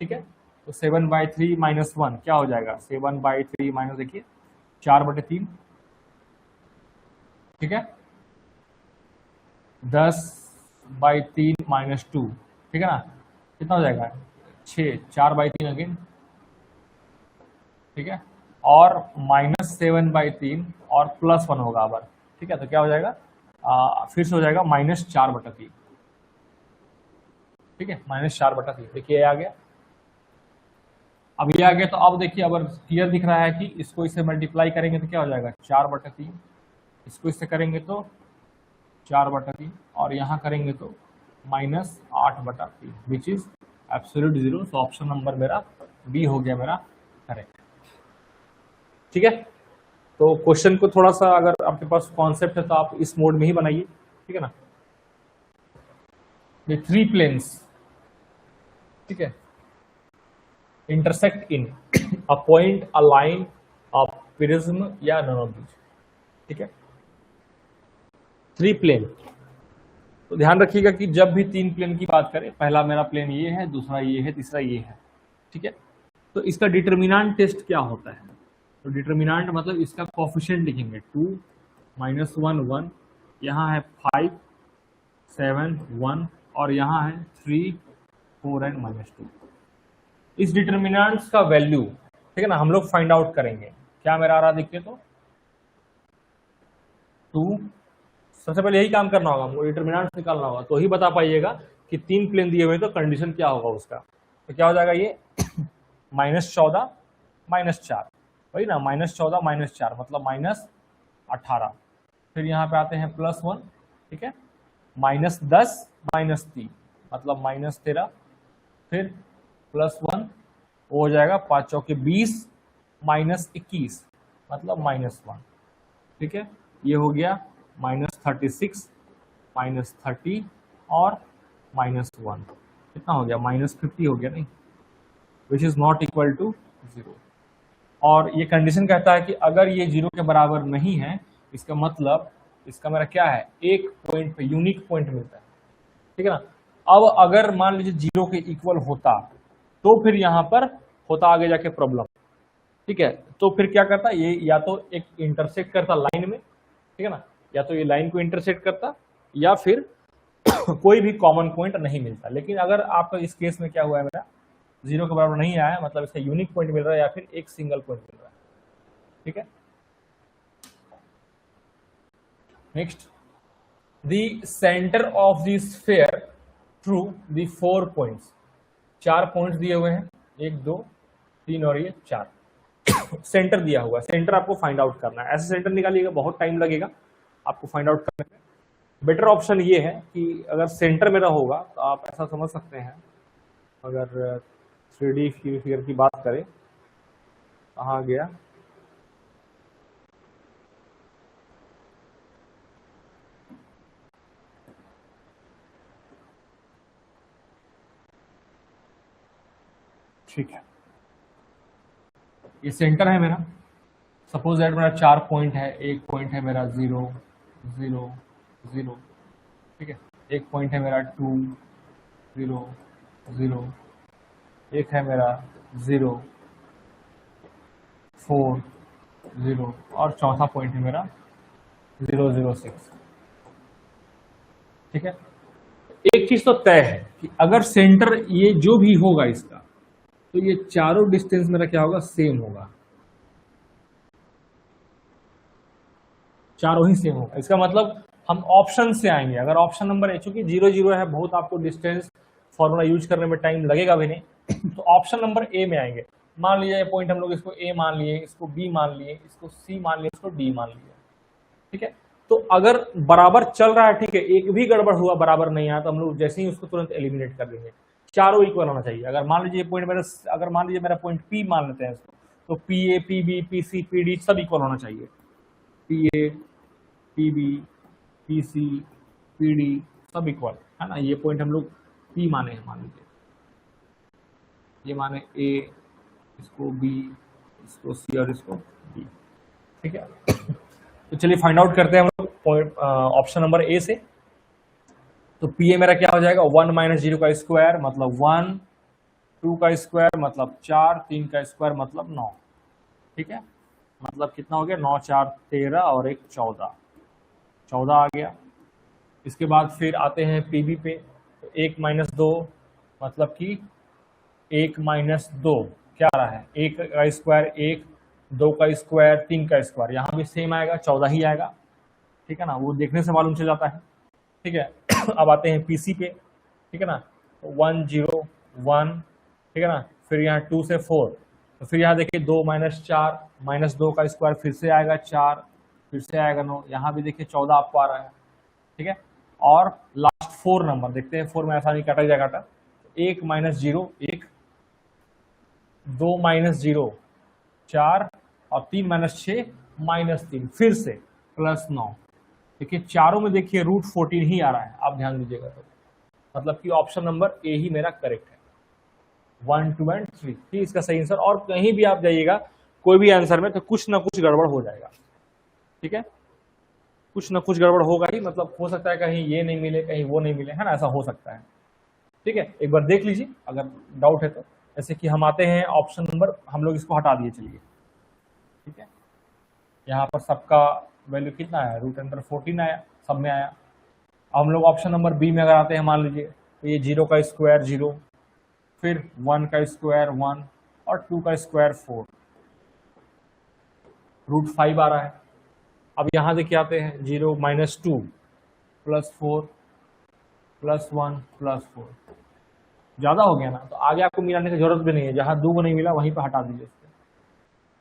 ठीक है। तो 7/3 - 1 क्या हो जाएगा, 7/3 माइनस, देखिए 4/3, ठीक है, 10/3 -2, ठीक है ना, कितना हो जाएगा 6, 4/3 अगेन, ठीक है, और -7/3 और +1 होगा अब, ठीक है। तो क्या हो जाएगा, फिर से हो जाएगा -4/3, ठीक है, -4/3। देखिए आ गया, अब ये आ गया। तो अब देखिए, अब क्लियर दिख रहा है कि इसको इससे मल्टीप्लाई करेंगे तो क्या हो जाएगा 4/3, इसको इससे करेंगे तो 4/3 और यहाँ करेंगे तो -8/3 विच इज एब्सोल्यूट 0। तो ऑप्शन नंबर मेरा बी हो गया मेरा करेक्ट, ठीक है। तो क्वेश्चन को थोड़ा सा, अगर आपके पास कॉन्सेप्ट है तो आप इस मोड में ही बनाइए, ठीक है ना। ये 3 प्लेन्स, ठीक है, intersect in a point, a line, a prism या नन ऑफ दीज, ठीक है। 3 प्लेन, तो ध्यान रखिएगा कि जब भी 3 प्लेन की बात करें, पहला मेरा प्लेन ये है, दूसरा ये है, तीसरा ये है, ठीक है। तो इसका डिटर्मिनेंट टेस्ट क्या होता है, तो डिटर्मिनेंट मतलब इसका कोफिशिएंट लिखेंगे, 2 - 1 1, यहाँ है 5 7 1 और यहाँ है 3 4 एंड -2। इस डिटर्मिनेंट्स का वैल्यू, ठीक है ना, हम लोग फाइंड आउट करेंगे। क्या मेरा आ रहा देखिए, तो 2, सबसे पहले यही काम करना होगा हमको, डिटर्मिनेंट्स निकालना होगा, तो ही बता पाइएगा कि 3 प्लेन दिए हुए तो कंडीशन क्या होगा उसका। तो क्या हो जाएगा ये -14 -4, वही ना, -14 -4 मतलब -18। फिर यहाँ पे आते हैं +1, ठीक है, -10 -3 मतलब -13, फिर +1 वो हो जाएगा 5 चौके 20 -21 मतलब -1, ठीक है। ये हो गया -36 -30 और -1, कितना हो गया -50 हो गया, नहीं, which is not equal to 0। और ये कंडीशन कहता है कि अगर ये 0 के बराबर नहीं है, इसका मतलब इसका मेरा क्या है, एक पॉइंट पे यूनिक पॉइंट मिलता है, ठीक है ना। अब अगर मान लीजिए 0 के इक्वल होता तो फिर यहां पर होता आगे जाके प्रॉब्लम, ठीक है। तो फिर क्या करता, ये या तो एक इंटरसेक्ट करता लाइन में, ठीक है ना, या तो ये लाइन को इंटरसेक्ट करता, या फिर कोई भी कॉमन पॉइंट नहीं मिलता। लेकिन अगर आपका इस केस में क्या हुआ है, मेरा 0 के बराबर नहीं आया है, मतलब इसका यूनिक पॉइंट मिल रहा है या फिर एक सिंगल पॉइंट मिल रहा है, ठीक है। Next, the centre of the sphere through the 4 points, 4 points दिए हुए हैं, 1 2 3 और ये 4 सेंटर दिया हुआ है, सेंटर आपको फाइंड आउट करना है। ऐसे सेंटर निकालिएगा, बहुत टाइम लगेगा आपको फाइंड आउट करने में। बेटर ऑप्शन ये है कि अगर सेंटर मेरा होगा तो आप ऐसा समझ सकते हैं, अगर 3D फिगर की बात करें, कहाँ गया, ठीक है, ये सेंटर है मेरा। सपोज दैट मेरा 4 पॉइंट है, एक पॉइंट है मेरा 0 0 0, ठीक है। एक पॉइंट है मेरा 2 0 0, एक है मेरा 0 4 0, और चौथा पॉइंट है मेरा 0 0 6, ठीक है। एक चीज तो तय है कि अगर सेंटर ये जो भी होगा इसका, तो ये चारों डिस्टेंस मेरा क्या होगा, सेम होगा, चारों ही सेम होगा। इसका मतलब हम ऑप्शन से आएंगे। अगर ऑप्शन नंबर ए, चूंकि 0 0 है, बहुत आपको डिस्टेंस फॉर्मूला यूज करने में टाइम लगेगा भी नहीं, तो ऑप्शन नंबर ए में आएंगे। मान लीजिए पॉइंट हम लोग इसको ए मान लिए, इसको बी मान लिए, इसको सी मान लिए, इसको डी मान लिए, ठीक है। तो अगर बराबर चल रहा है, ठीक है, एक भी गड़बड़ हुआ, बराबर नहीं आया, तो हम लोग जैसे ही उसको तुरंत एलिमिनेट कर देंगे। चारों इक्वल होना चाहिए। अगर मान लीजिए पॉइंट मेरा, अगर मान लीजिए मेरा पॉइंट पी मान लेते हैं इसको, तो P A, P B, P C, P D सब इक्वल होना चाहिए। P A, P B, P C, P D सब इक्वल है ना। ये पॉइंट हम लोग पी माने हैं, मान लीजिए ये माने ए, इसको बी, इसको सी और इसको डी, ठीक है। तो चलिए फाइंड आउट करते हैं हम लोग पॉइंट ऑप्शन नंबर ए से। तो पी ए मेरा क्या हो जाएगा, 1 माइनस 0 का स्क्वायर मतलब 1, 2 का स्क्वायर मतलब 4, 3 का स्क्वायर मतलब 9, ठीक है। मतलब कितना हो गया, 9 4 13 और 1 14, 14 आ गया। इसके बाद फिर आते हैं पी बी पे। तो 1 माइनस 2 मतलब कि 1 माइनस 2 क्या आ रहा है, 1 का स्क्वायर 1, 2 का स्क्वायर 3 का स्क्वायर, यहाँ भी सेम आएगा, 14 ही आएगा, ठीक है ना। वो देखने से मालूम चल जाता है, ठीक है। अब आते हैं पीसी पे, ठीक है ना। 1 0 1, ठीक है ना। फिर यहाँ 2 से 4, तो फिर यहाँ देखिए 2 माइनस 4, माइनस 2 का स्क्वायर फिर से आएगा 4, फिर से आएगा 9, यहाँ भी देखिए 14 आपको आ रहा है, ठीक है। और लास्ट 4 नंबर देखते हैं, 4 में आसानी काटा जाएगा। 1 माइनस 0 1, 2 माइनस 0 4, और 3 माइनस 6 माइनस 3, फिर से प्लस 9। देखिए चारों में देखिए रूट 14 ही आ रहा है, आप ध्यान दीजिएगा। तो मतलब कि ऑप्शन नंबर ए ही मेरा करेक्ट है, 1 2 एंड 3 ही इसका सही आंसर। और कहीं भी आप जाइएगा कोई भी आंसर में, तो कुछ ना कुछ गड़बड़ हो जाएगा, ठीक है। कुछ ना कुछ गड़बड़ होगा ही, मतलब हो सकता है कहीं ये नहीं मिले, कहीं वो नहीं मिले, है ना, ऐसा हो सकता है, ठीक है। एक बार देख लीजिए अगर डाउट है तो। जैसे कि हम आते हैं ऑप्शन नंबर, हम लोग इसको हटा दिए, चलिए, ठीक है। यहाँ पर सबका वैल्यू कितना है, रूट अंडर 14 आया, सब में आया। अब हम लोग ऑप्शन नंबर बी में अगर आते हैं, मान लीजिए तो ये 0 का स्क्वायर 0, फिर 1 का स्क्वायर 1, और 2 का स्क्वायर 4, रूट 5 आ रहा है। अब यहाँ देखिए आते हैं 0 माइनस 2 प्लस 4 प्लस 1 प्लस 4, ज़्यादा हो गया ना, तो आगे आपको मिलाने की जरूरत भी नहीं है, जहाँ 2 को नहीं मिला वहीं पर हटा दीजिए इसको,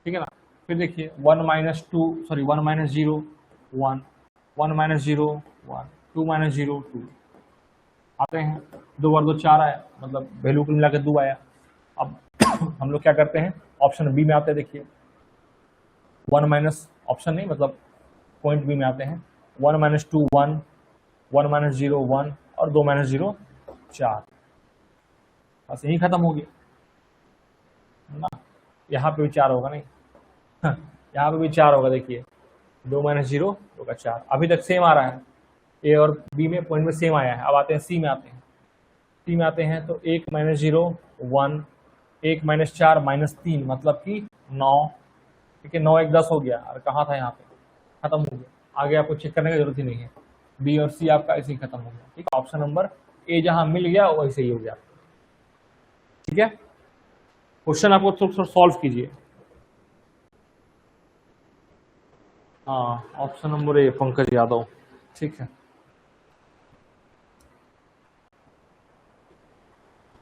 ठीक है ना। फिर देखिए 1 minus 2, sorry 1 minus 0 1, 1 minus 0 1, 2 minus 0 2, आते हैं 2 बार 2 4 आया, मतलब वैल्यू को मिला के 2 आया। अब हम लोग क्या करते हैं, ऑप्शन बी में आते हैं, देखिए 1 माइनस, ऑप्शन नहीं मतलब पॉइंट बी में आते हैं, 1 माइनस 2 1, 1 माइनस 0 1, और 2 माइनस 0 4, बस यही खत्म हो गया ना। यहाँ पे भी 4 होगा नहीं, यहाँ पे भी 4 होगा, देखिए 2 माइनस 0 2 का 4, अभी तक सेम आ रहा है, ए और बी में पॉइंट में सेम आया है। अब आते हैं सी में, आते हैं सी में आते हैं, तो 1 माइनस 0 1, 1 माइनस 4 माइनस 3 मतलब कि 9, ठीक है। 9 1 10 हो गया, और कहाँ था, यहाँ पे खत्म हो गया, आगे आपको चेक करने की जरूरत ही नहीं है। बी और सी आपका ऐसे ही खत्म हो गया, ठीक है। ऑप्शन नंबर ए जहाँ मिल गया वही सही हो गया, ठीक है। क्वेश्चन आपको थोड़ा सॉल्व कीजिए। हाँ, option number A Pankaj Yadav, ठीक है।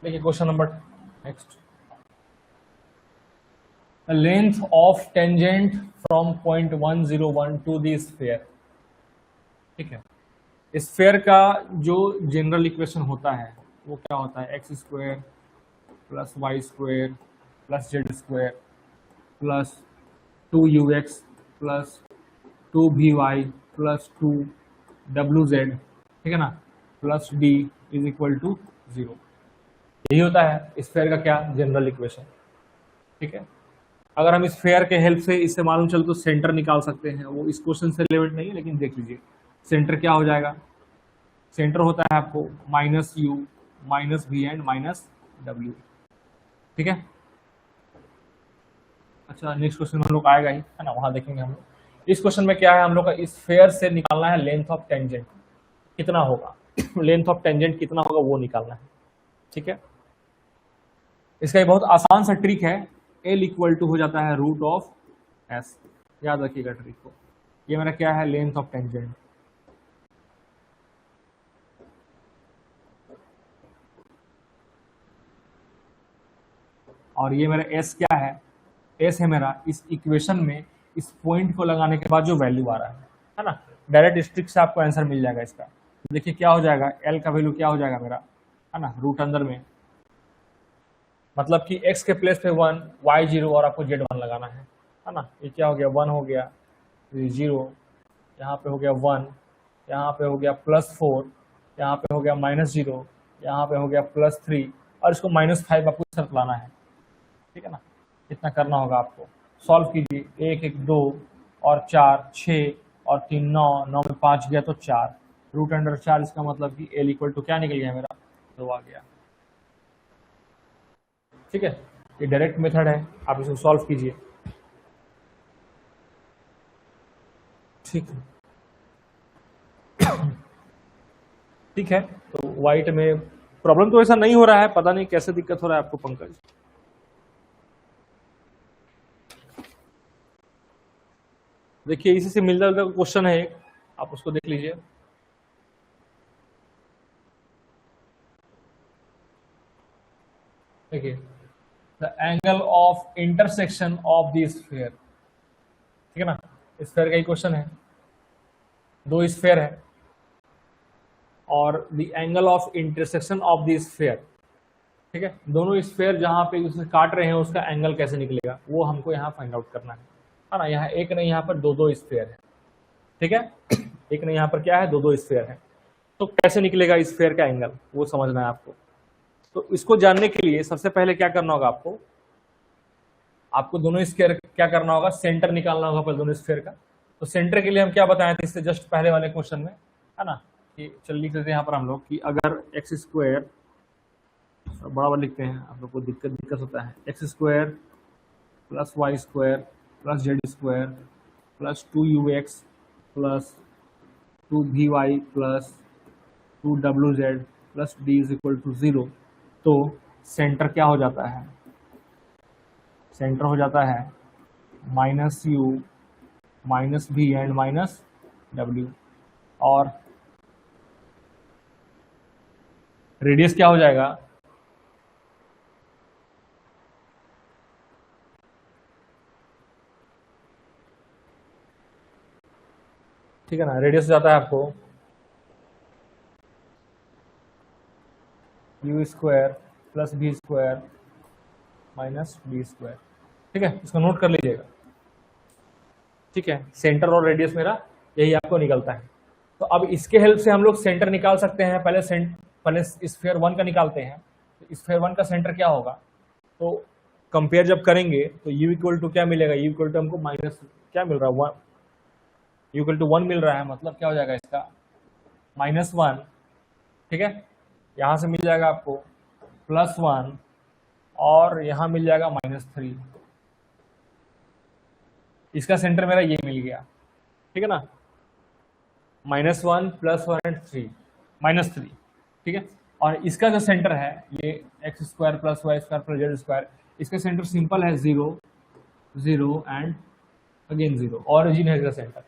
देखिए question number next, the length of tangent from point 1 0 1 to the sphere, ठीक है। स्फीयर का जो जनरल इक्वेशन होता है वो क्या होता है, x square plus y square plus z square plus 2ux plus 2vy plus 2wz, ठीक है ना, plus d is equal to 0। यही होता है स्फीयर का क्या, जनरल इक्वेशन, ठीक है। अगर हम स्फीयर के हेल्प से इससे मालूम चले तो सेंटर निकाल सकते हैं, वो इस क्वेश्चन से रिलेवेंट नहीं है, लेकिन देख लीजिए सेंटर क्या हो जाएगा, सेंटर होता है आपको minus u minus v and minus डब्ल्यू, ठीक है। अच्छा नेक्स्ट क्वेश्चन हम लोग आएगा ही है ना, वहां देखेंगे हम लोग। इस क्वेश्चन में क्या है, हम लोग का इस स्फीयर से निकालना है लेंथ ऑफ टेंजेंट कितना होगा लेंथ ऑफ टेंजेंट कितना होगा वो निकालना है, ठीक है। इसका एक बहुत आसान सा ट्रिक है, एल इक्वल टू हो जाता है रूट ऑफ एस, याद रखिएगा ट्रिक को। ये मेरा क्या है, लेंथ ऑफ टेंजेंट, और ये मेरा एस क्या है, एस है मेरा इस इक्वेशन में इस पॉइंट को लगाने के बाद जो वैल्यू आ रहा है ना। डायरेक्ट स्ट्रिक से आपको आंसर मिल जाएगा इसका। देखिए क्या हो जाएगा, एल का वैल्यू क्या हो जाएगा मेरा, है ना, रूट अंदर में, मतलब कि x के प्लेस पे 1, y 0 और आपको z 1 लगाना है ना। ये क्या हो गया, 1 हो गया, 0 यहाँ पे हो गया 1, यहाँ पे हो गया +4, यहाँ पे हो गया -0, यहाँ पे हो गया +3 और इसको -5 आपको इस तरफ लाना है, ठीक है ना। इतना करना होगा आपको। सॉल्व कीजिए, 1 1 2 और 4 6 और 3 9, 9 में 5 गया तो 4, रूट अंडर 4, इसका मतलब कि एल इक्वल टू क्या निकल गया मेरा, 2 आ गया, ठीक है। ये डायरेक्ट मेथड है, आप इसको सॉल्व कीजिए, ठीक है। ठीक है, तो व्हाइट में प्रॉब्लम तो ऐसा नहीं हो रहा है, पता नहीं कैसे दिक्कत हो रहा है आपको पंकज। देखिए इसी से मिलता जुलता क्वेश्चन है एक, आप उसको देख लीजिए। देखिए the angle of intersection of the sphere, ठीक है ना, स्फीयर का ही क्वेश्चन है, दो स्फीयर है और the angle of intersection of the sphere, ठीक है, दोनों स्फीयर जहां पे उसे काट रहे हैं उसका एंगल कैसे निकलेगा वो हमको यहाँ फाइंड आउट करना है ना। यहाँ एक नहीं, यहाँ पर दो स्फीयर है, ठीक है, एक नहीं, यहाँ पर क्या है, दो स्फीयर है, तो कैसे निकलेगा स्फीयर का एंगल वो समझना है आपको। तो इसको जानने के लिए सबसे पहले क्या करना होगा आपको, आपको दोनों स्फीयर क्या करना होगा, सेंटर निकालना होगा पहले दोनों स्फीयर का। तो सेंटर के लिए हम क्या बताए थे इससे जस्ट पहले वाले क्वेश्चन में, है ना, कि चल लिख देते हैं यहाँ पर हम लोग कि अगर एक्स स्क्वायर, बराबर लिखते हैं, आप लोग को दिक्कत होता है, x square plus y square plus z square plus 2ux plus 2vy plus 2wz plus d is equal to 0, तो सेंटर क्या हो जाता है, सेंटर हो जाता है -u -v एंड -w, और रेडियस क्या हो जाएगा, ठीक है ना, रेडियस जाता है आपको u square plus v square minus d square, ठीक है, इसको नोट कर लीजिएगा, ठीक है। सेंटर और रेडियस मेरा यही आपको निकलता है। तो अब इसके हेल्प से हम लोग सेंटर निकाल सकते हैं। पहले स्फीयर 1 का निकालते हैं, तो स्फीयर 1 का सेंटर क्या होगा, तो कंपेयर जब करेंगे तो u इक्वल टू क्या मिलेगा, u इक्वल टू हमको माइनस क्या मिल रहा है, 1, u इक्वल टू 1 मिल रहा है, मतलब क्या हो जाएगा इसका -1, ठीक है, यहां से मिल जाएगा आपको +1 और यहां मिल जाएगा -3, इसका सेंटर मेरा ये मिल गया, ठीक है ना, -1 +1 एंड 3 -3, ठीक है। और इसका जो सेंटर है ये x square plus y square plus z square, इसका सेंटर सिंपल है 0 0 एंड अगेन 0, ऑरिजिन है इसका सेंटर,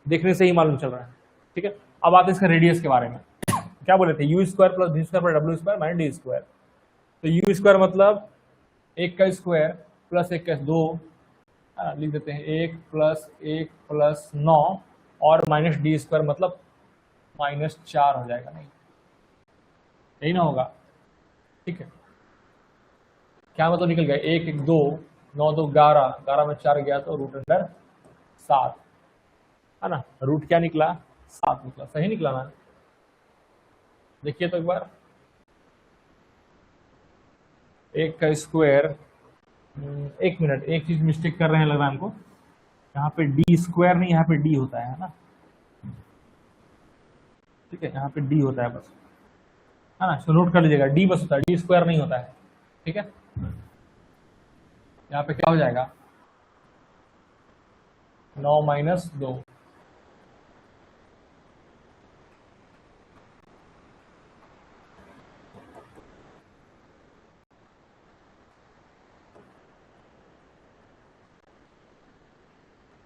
देखने से ही मालूम चल रहा है, ठीक है। अब आते हैं इसका रेडियस के बारे में, क्या बोले थे, u square plus v square plus w square minus d square, तो u स्क्वायर मतलब 1 का स्क्वायर प्लस 1 का 2, लिख देते हैं 1 प्लस 1 प्लस 9 और माइनस d स्क्वायर मतलब -4 हो जाएगा, नहीं यही ना होगा, ठीक है। क्या मतलब निकल गया, 1 1 2 9 2 11, 11 में 4 गया तो रूट अंडर 7, है ना, रूट क्या निकला, 7 निकला, सही निकला ना। देखिए तो एक बार, 1 का स्क्वायर, एक मिनट, एक चीज मिस्टेक कर रहे हैं लग रहा है हमको, यहाँ पे डी स्क्वायर नहीं, यहाँ पे डी होता है ना, ठीक है, यहाँ पे डी होता है बस, है ना, इसको नोट कर लीजिएगा, डी बस होता है, डी स्क्वायर नहीं होता है। ठीक है, यहाँ पे क्या हो जाएगा, 9 माइनस 2,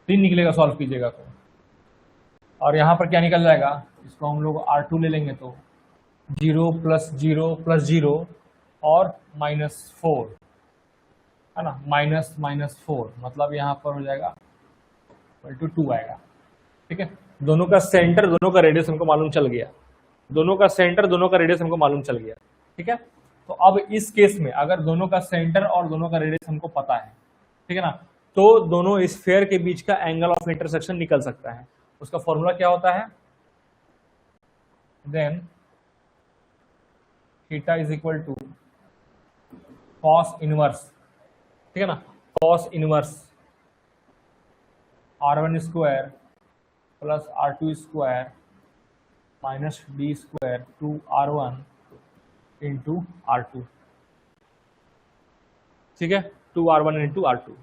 तीन निकलेगा, सॉल्व कीजिएगा तो। और यहाँ पर क्या निकल जाएगा, इसको हम लोग R2 ले लेंगे तो 0 प्लस 0 प्लस 0 और -4, है ना, -4, मतलब यहाँ पर हो जाएगा इक्वल टू 2 आएगा। ठीक है, दोनों का सेंटर, दोनों का रेडियस हमको मालूम चल गया, दोनों का सेंटर, दोनों का रेडियस हमको मालूम चल गया। ठीक है, तो अब इस केस में अगर दोनों का सेंटर और दोनों का रेडियस हमको पता है, ठीक है ना, तो दोनों स्फीयर के बीच का एंगल ऑफ इंटरसेक्शन निकल सकता है। उसका फॉर्मूला क्या होता है, then theta is equal to cos inverse, ठीक है ना, cos inverse R1 square plus R2 square minus d square 2R1 into R2। ठीक है, 2R1 इंटू R2।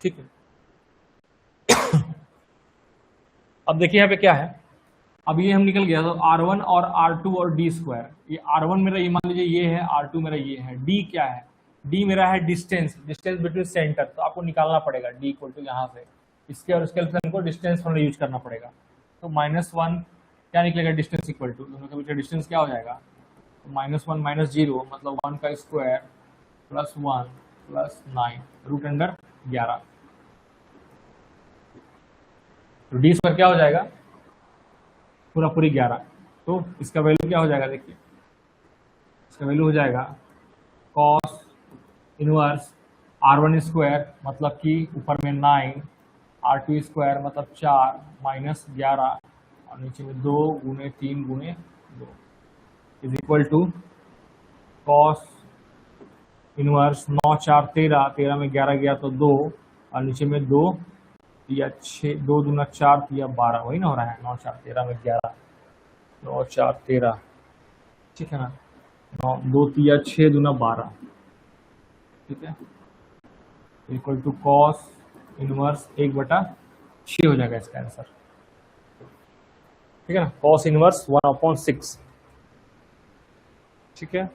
ठीक है, अब देखिए यहाँ पे क्या है, अब ये हम निकल गया तो R1 और R2 और डी स्क्वायर, ये R1 मेरा, ये मान लीजिए ये है, R2 मेरा ये है, D क्या है, D मेरा है डिस्टेंस, डिस्टेंस बिटवीन सेंटर, तो आपको निकालना पड़ेगा D इक्वल टू यहाँ से इसके और इसके हमको डिस्टेंस फॉर्मूला यूज करना पड़ेगा। तो -1 क्या निकलेगा, डिस्टेंस इक्वल टू, दोनों के बीच का डिस्टेंस क्या हो जाएगा, -1 माइनस 0 मतलब 1 का square plus 1 plus 9 root under 11, तो डी स्क्वायर क्या हो जाएगा, पूरा पूरी 11। तो इसका वैल्यू क्या हो जाएगा, देखिए इसका वैल्यू हो जाएगा कॉस इनवर्स R1 स्क्वायर मतलब कि ऊपर में 9, R2 स्क्वायर मतलब 4 माइनस 11 और नीचे में 2 गुने 3 गुने 2 is equal to cos inverse 9 4 13, 13 में 11 गया तो 2 और नीचे में 2 या 6, 2 दूना 4 या 12, वही ना हो रहा है, 9 4 13 में 11, 9 4 13, ठीक है ना, 9 2 या 6 दूना 12, ठीक है, इक्वल टू कॉस इनवर्स 1/6 हो जाएगा इसका आंसर। ठीक है ना, कॉस इनवर्स 1/6। ठीक है,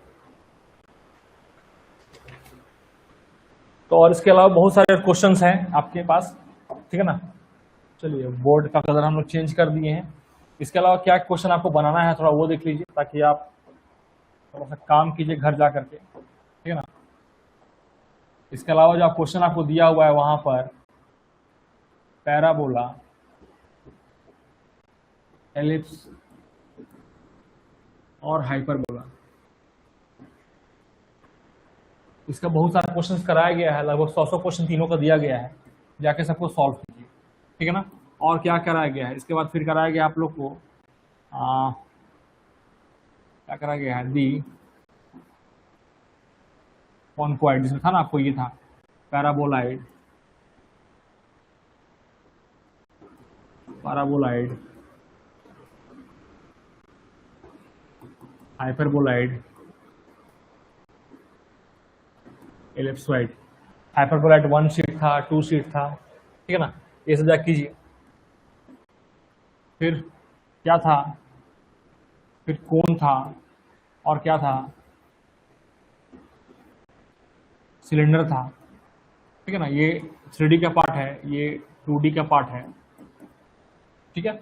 तो और इसके अलावा बहुत सारे क्वेश्चंस हैं आपके पास, ठीक है ना। चलिए, बोर्ड का कलर हम लोग चेंज कर दिए हैं। इसके अलावा क्या क्वेश्चन आपको बनाना है थोड़ा वो देख लीजिए, ताकि आप थोड़ा सा काम कीजिए घर जा करके, ठीक है ना। इसके अलावा जो क्वेश्चन आपको दिया हुआ है वहां पर पैराबोला, एलिप्स और हाइपरबोला, इसका बहुत सारा क्वेश्चंस कराया गया है, लगभग 100 क्वेश्चन तीनों का दिया गया है, जाके सबको सॉल्व कीजिए, ठीक है ना। और क्या कराया गया है, इसके बाद फिर कराया गया आप लोग को क्या कराया गया है, दी कॉन्क्वाइड, जिसमें था ना आपको ये था paraboloid, paraboloid, hyperboloid, ellipsoid. Hyperboloid 1 sheet था, 2 शीट था, ठीक है ना, ये सब जाके कीजिए। फिर क्या था, फिर कोन था, और क्या था, सिलेंडर था, ठीक है ना। ये 3D का पार्ट है, ये 2D का पार्ट है, ठीक है।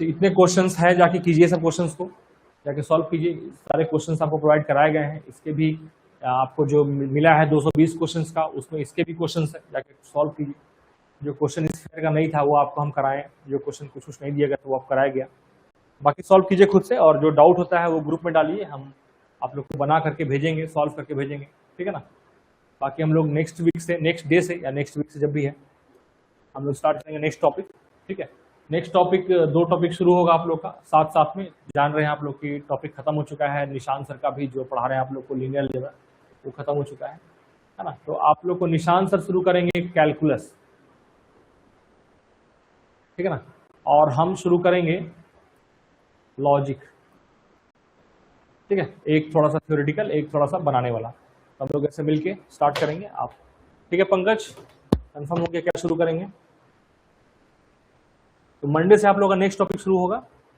तो इतने क्वेश्चंस है, जाके कीजिए सब क्वेश्चंस को, जाके सॉल्व कीजिए। सारे क्वेश्चंस आपको प्रोवाइड कराए गए हैं, इसके भी आपको जो मिला है 220 क्वेश्चंस का, उसमें इसके भी क्वेश्चंस है, जाके सॉल्व कीजिए। जो क्वेश्चन इस फेयर का नहीं था वो आपको हम कराएं, जो क्वेश्चन कुछ नहीं दिया गया तो वो आप कराया गया। बाकी सॉल्व कीजिए खुद से, और जो डाउट होता है वो ग्रुप में डालिए, हम आप लोग को बना करके भेजेंगे, सॉल्व करके भेजेंगे, ठीक है ना। बाकी हम लोग नेक्स्ट वीक से, नेक्स्ट डे से या नेक्स्ट वीक से जब भी है, हम लोग स्टार्ट करेंगे नेक्स्ट टॉपिक, ठीक है। नेक्स्ट टॉपिक 2 टॉपिक शुरू होगा आप लोग का साथ साथ में। जान रहे हैं आप लोग की टॉपिक खत्म हो चुका है, निशान सर का भी जो पढ़ा रहे हैं आप लोग को लीनियर अलजेब्रा वो खत्म हो चुका है। है ना। तो आप लोग को निशान सर शुरू करेंगे कैलकुलस, ठीक है ना, और हम शुरू करेंगे लॉजिक, ठीक है, एक थोड़ा सा थ्योरेटिकल, एक थोड़ा सा बनाने वाला। तो हम लोग ऐसे मिलके स्टार्ट करेंगे आप, ठीक है। पंकज कंफर्म हो गया क्या शुरू करेंगे? तो मंडे से आप लोगों का नेक्स्ट टॉपिक शुरू होगा।